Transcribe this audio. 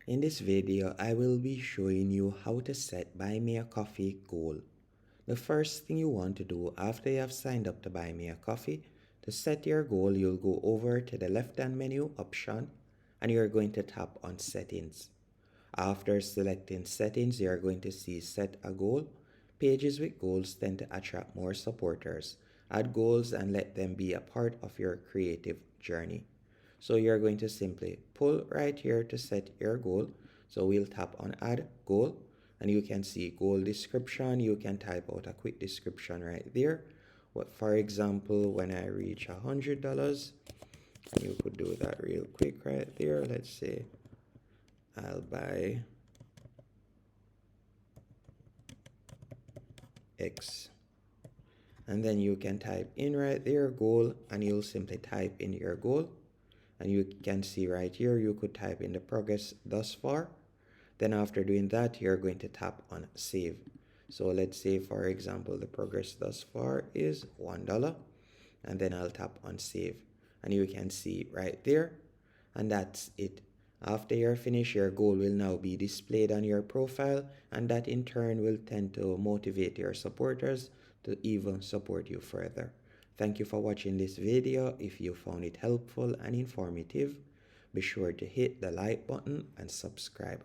In this video, I will be showing you how to set Buy Me a Coffee goal. The first thing you want to do after you have signed up to Buy Me a Coffee, to set your goal, you'll go over to the left-hand menu option and you're going to tap on Settings. After selecting Settings, you're going to see Set a Goal. Pages with goals tend to attract more supporters. Add goals and let them be a part of your creative journey. So you're going to simply pull right here to set your goal. So we'll tap on Add Goal and you can see goal description. You can type out a quick description right there. What, for example, when I reach $100, and you could do that real quick right there. Let's say I'll buy X. And then you can type in right there goal and you'll simply type in your goal. And you can see right here, you could type in the progress thus far. Then after doing that, you're going to tap on save. So let's say, for example, the progress thus far is $1. And then I'll tap on save. And you can see right there. And that's it. After you're finished, your goal will now be displayed on your profile. And that in turn will tend to motivate your supporters to even support you further. Thank you for watching this video. If you found it helpful and informative, be sure to hit the like button and subscribe.